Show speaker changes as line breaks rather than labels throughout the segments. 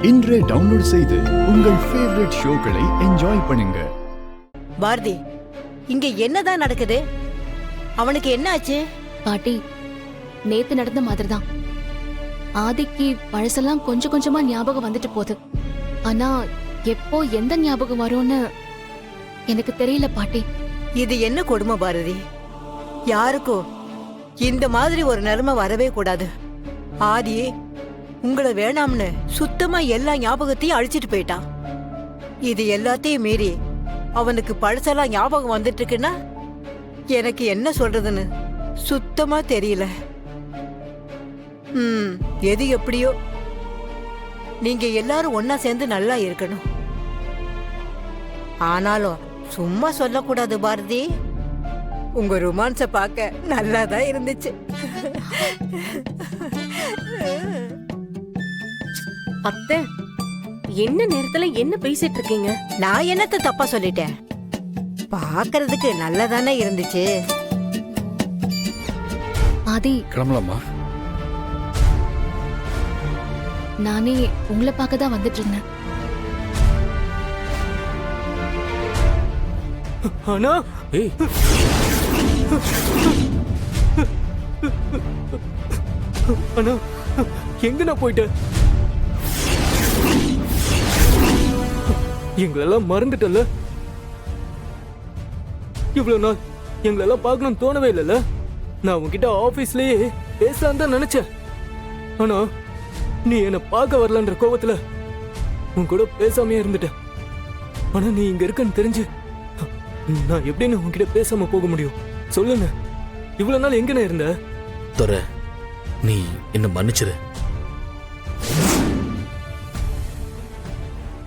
இன்றே டவுன்லோட் செய்து உங்கள் ஃபேவரட் ஷோக்களை என்ஜாய் பண்ணுங்க.
பாரதி, இங்க என்னதான் நடக்குது? அவனுக்கு என்ன ஆச்சு?
பாட்டி, நேத்து நடந்த மாதிரிதான். ஆதிக்கு பழசெல்லாம் கொஞ்சம் கொஞ்சமா ஞாபகம் வந்துட்டு போகுது. ஆனா எப்போ எந்த ஞாபகம் வரும்னு எனக்கு தெரியல பாட்டி.
இது என்ன கொடுமை பாரதி? யாருக்கும் இந்த மாதிரி ஒரு நிலைமை வரவே கூடாது. ஆதி உங்களை வேணாம்னு சுத்தமா எல்லா ஞாபகத்தையும் அழிச்சிட்டு போயிட்டான். இது எல்லாத்தையும் மீறி அவனுக்கு பழசெல்லாம் ஞாபகம் வந்துட்டு இருக்குன்னா எனக்கு என்ன சொல்றதுன்னு சுத்தமா தெரியல. எது எப்படியோ நீங்க எல்லாரும் ஒன்னா சேர்ந்து நல்லா இருக்கணும். ஆனாலும் சும்மா சொல்லக்கூடாது பாரதி. உங்க ரொமான்ஸ பார்க்க நல்லாதான் இருந்துச்சு.
அத்தை, என்ன நேரத்துல என்ன பேசிட்டு இருக்கீங்க?
நான் என்னத்த தப்பா சொல்லிட்டேன்? பாக்குறதுக்கு நல்லதானே இருந்துச்சு.
ஆதி,
கிளம்பலாமா?
நானே உங்களை பார்க்க தான் வந்துட்டு இருந்தேன்.
அண்ணா,
ஏய்,
அண்ணா, எங்க நான் போயிட்டேன்? எங்களெல்லாம் மறந்துட்டல. இவ்வளவு நாள் எங்களெல்லாம் பார்க்கணும்னு தோணவே இல்லைல்ல. நான் உன்கிட்ட ஆபீஸ்லயே பேசலாம் தான் நினைச்சேன். ஆனா நீ என்ன பார்க்க வரலன்ற கோபத்துல உன் கூட பேசாமே இருந்துட்டேன். ஆனா நீ இங்க இருக்கன்னு தெரிஞ்சு நான் எப்படின்னு உன்கிட்ட பேசாம போக முடியும்? சொல்லுங்க, இவ்வளவு நாள் எங்கன்னு இருந்த?
துரை, நீ என்ன மன்னிச்சிரு.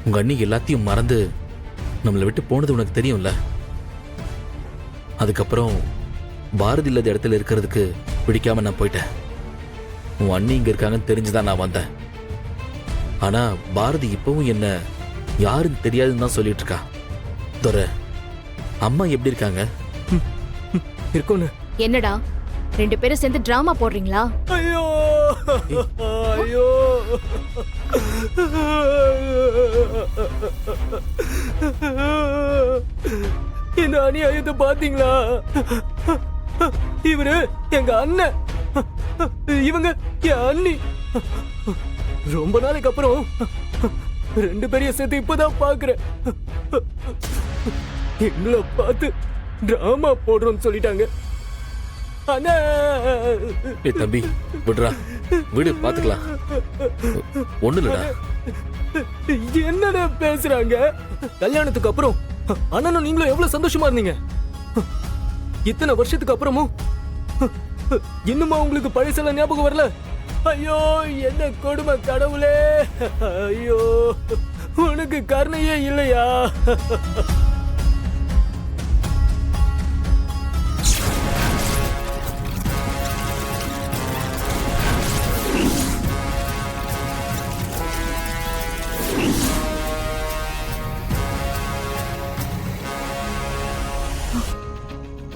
உங்க அண்ணி எல்லாத்தையும் மறந்து நம்மளை விட்டு போனது உனக்கு தெரியும்ல. அதுக்கப்புறம் பாரதி இல்லாத இடத்துல இருக்கிறதுக்கு பிடிக்காம நான் போயிட்டேன். உன் அண்ணி இங்க இருக்காங்கன்னு தெரிஞ்சுதான் நான் வந்தேன். ஆனா பாரதி இப்பவும் என்ன யாருன்னு தெரியாதுன்னு தான் சொல்லிட்டு இருக்கா. துரை, அம்மா எப்படி இருக்காங்க?
இருக்கோன்னு.
என்னடா ரெண்டு பேரும் சேர்ந்து டிராமா போடுறீங்களா?
ஐயோ ஐயோ, இந்த அநியாயத்தை பாத்தீங்களா? இவரு எங்க அண்ணன், இவங்க என் அண்ணி. ரொம்ப நாளைக்கு அப்புறம் ரெண்டு பேரையும் சேர்த்து இப்பதான் பாக்குறேன். எங்களை பார்த்து டிராமா போடுறோம்னு சொல்லிட்டாங்க.
ஏய் தம்பி, விடுறா, விடு, பாத்துக்கலாம். ஒண்ணு இல்லடா.
என்னடா பேசுறாங்க? கல்யாணத்துக்கு அப்புறம் அண்ணனும் நீங்களும் எவ்வளவு சந்தோஷமா இருந்தீங்க. இத்தனை வருஷத்துக்கு அப்புறமும் இன்னுமா உங்களுக்கு பழசெல்லாம் ஞாபகம் வரல? ஐயோ, என்ன கொடுமை கடவுளே! ஐயோ, உனக்கு கருணையே இல்லையா?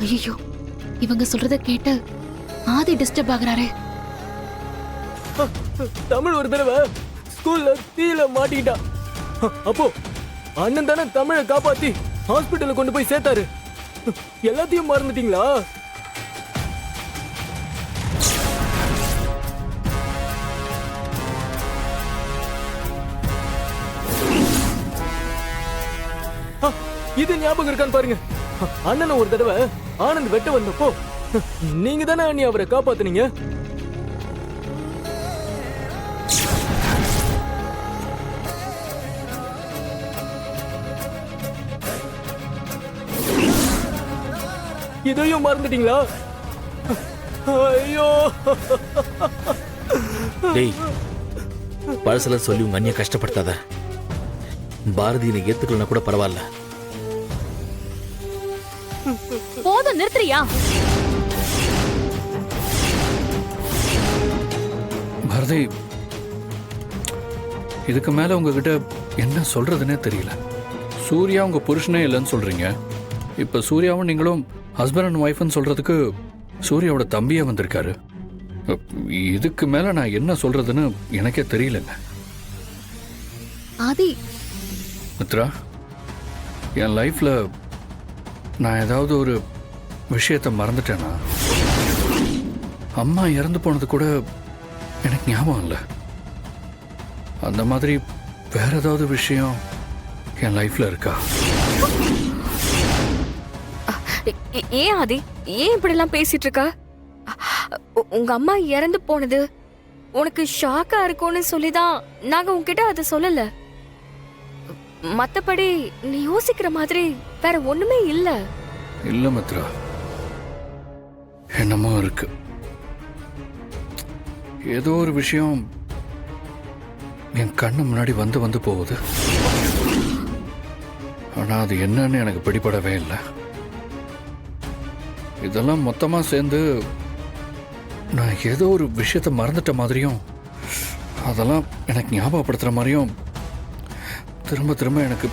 ஐயோ, இவங்க சொல்றத கேட்டு ஆதி டிஸ்டர்ப் ஆகுறாரே.
தமிழ் ஒரு தடவை ஸ்கூல்ல தீயில மாட்டிக்கிட்டான். அப்போ அண்ணன் தானே தமிழை காப்பாத்தி ஹாஸ்பிட்டல்ல கொண்டு போய் சேர்த்தாரு. எல்லாத்தையும் மறந்துட்டீங்களா? இது ஞாபகம் இருக்கான்னு பாருங்க. அண்ணனை ஒரு தடவை ஆனந்த் வெட்ட வந்தப்போ நீங்க தானே அண்ணி அவரை காப்பாத்துனீங்க. இதையும் மறந்துட்டீங்களா? ஐயோ,
டேய், பழசெல்லாம் சொல்லி உங்க அண்ணியை கஷ்டப்படுத்தாத. பாரதியை ஏத்துக்கலன்னா கூட பரவாயில்ல.
போதும், நிறுத்துறியா?
பாரதி, இதுக்கு மேல உங்ககிட்ட என்ன சொல்றதுன்னே தெரியல. சூர்யா உங்க புருஷனே இல்லைன்னு சொல்றீங்க. இப்ப சூர்யாவும் நீங்களும் ஹஸ்பண்ட் அண்ட் ஒய்ஃப்னு சொல்றதுக்கு சூர்யாவோட தம்பியா வந்திருக்காரு. இதுக்கு மேல நான் என்ன சொல்றதுன்னு எனக்கே தெரியலங்க.
ஆதி,
மித்ரா, என் லைஃப்ல நான் ஏதாவது ஒரு விஷயத்தை மறந்துட்டேனா? அம்மா இறந்து போனது கூட எனக்கு ஞாபகம் இல்லை. அந்த மாதிரி வேற ஏதாவது விஷயம் என் லைஃப்ல இருக்கா?
ஏன் ஆதி, ஏன் இப்படி எல்லாம் பேசிட்டு இருக்க? உங்க அம்மா இறந்து போனது உனக்கு ஷாக்கா இருக்கும்னு சொல்லிதான் நாங்க உன்கிட்ட அதை சொல்லல. மத்தபடி நீ யோசிக்கிற மாதிரி வேற ஒண்ணுமே இல்ல.
இல்ல மித்ரா, என்னமோ இருக்கு. ஏதோ ஒரு விஷயம் என் கண்ணு முன்னாடி வந்து வந்து போகுது. ஆனா அது என்னன்னு எனக்கு பிடிபடவே இல்லை. இதெல்லாம் மொத்தமா சேர்ந்து நான் ஏதோ ஒரு விஷயத்தை மறந்துட்ட மாதிரியும் அதெல்லாம் எனக்கு ஞாபகப்படுத்துற மாதிரியும் திரும்ப திரும்ப எனக்கு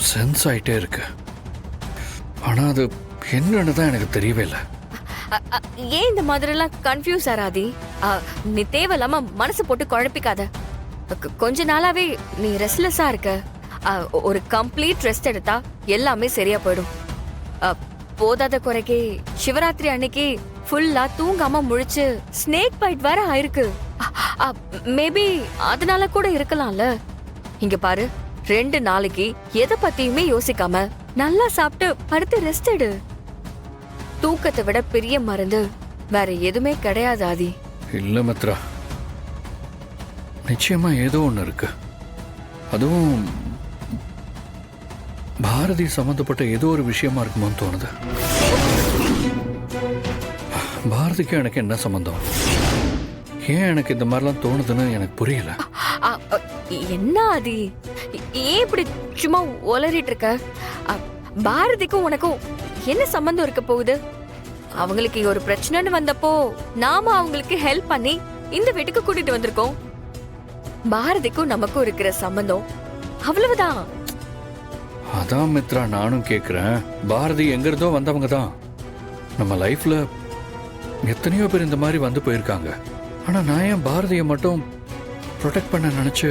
சென்ஸ் ஆயிட்டே இருக்கு. ஆனா அது என்னன்னு தான் எனக்கு தெரியவே இல்லை.
ஏன் இந்த மாதிரி எல்லாம் கன்ஃபியூஸ் ஆறாதி? நீ தேவையில்லாம மனசு போட்டு குழப்பிக்காத. கொஞ்ச நாளாவே நீ ரெஸ்ட்லெஸ்ஸா இருக்க. ஒரு கம்ப்ளீட் ரெஸ்ட் எடுத்தா எல்லாமே சரியா போயிடும். போதாத குறைக்கு சிவராத்திரி அன்னைக்கு ஃபுல்லா தூங்காம முழிச்சு ஸ்னேக் பைட் வேற ஆயிருக்கு. மேபி அதனால கூட இருக்கலாம்ல. இங்க பாரு, 2 நாளைக்கு எதை பத்தியுமே யோசிக்காம நல்லா சாப்பிட்டு படுத்து ரெஸ்ட் எடு. தூக்கத்தை விட பெரிய மருந்து வேற எதுவுமே கிடையாது ஆதி.
இல்ல மித்ரா, நிச்சயமா ஏதோ ஒண்ணு இருக்கு. அதுவும் பாரதி சம்பந்தப்பட்ட ஏதோ ஒரு விஷயமா இருக்குமோன்னு தோணுது. பாரதிக்கு எனக்கு என்ன சம்பந்தம்? ஏன் எனக்கு இந்த மாதிரிலாம் தோணுதுன்னு எனக்கு புரியல.
என்ன ஆதி, ஏன் இப்படி சும்மா உளறிட்டு இருக்க? பாரதிக்கும் உனக்கும் என்ன சம்பந்தம் இருக்க போகுது? அவங்களுக்கு ஒரு பிரச்சனைன்னு வந்தப்போ நாம அவங்களுக்கு ஹெல்ப் பண்ணி இந்த வீட்டுக்கு கூட்டிட்டு வந்திருக்கோம். பாரதிக்கும் நமக்கும் இருக்கிற சம்பந்தம் அவ்வளவுதான்.
அதான் மித்ரா நானும் கேக்குறேன். பாரதி எங்க இருந்தோ வந்தவங்க தான். நம்ம லைஃப்ல எத்தனையோ பேர் இந்த மாதிரி வந்து போயிருக்காங்க. ஆனா நான் ஏன் பாரதியை மட்டும் ப்ரொடெக்ட் பண்ண நினைச்சு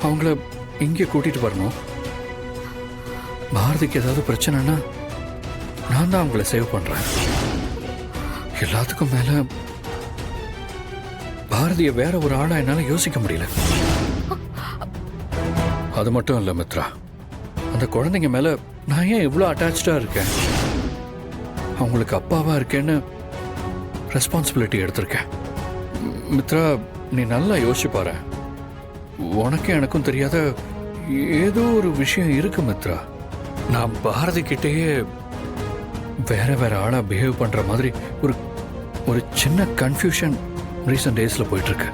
அவங்கள இங்கே கூட்டிட்டு வரணும்? பாரதிக்கு ஏதாவது பிரச்சனைனா நான் தான் அவங்கள சேவ் பண்றேன். எல்லாத்துக்கும் மேல பாரதியை வேற ஒரு ஆளா என்னால யோசிக்க முடியல. அது மட்டும் இல்ல மித்ரா, அந்த குழந்தைங்க மேல நான் ஏன் இவ்வளவு அட்டாச்சா இருக்கேன்? அவங்களுக்கு அப்பாவா இருக்கேன்னு ரெஸ்பான்சிபிலிட்டி எடுத்திருக்கேன். மித்ரா, நீ நல்லா யோசிச்சு பாரு. உனக்கும் எனக்கும் தெரியாத ஏதோ ஒரு விஷயம் இருக்கு மித்ரா. நான் பாரதி கிட்டேயே வேற வேற ஆளா பிஹேவ் பண்ற மாதிரி ஒரு சின்ன கன்ஃபியூஷன் ரீசன்ட் டேஸ்ல போயிட்டு இருக்கு.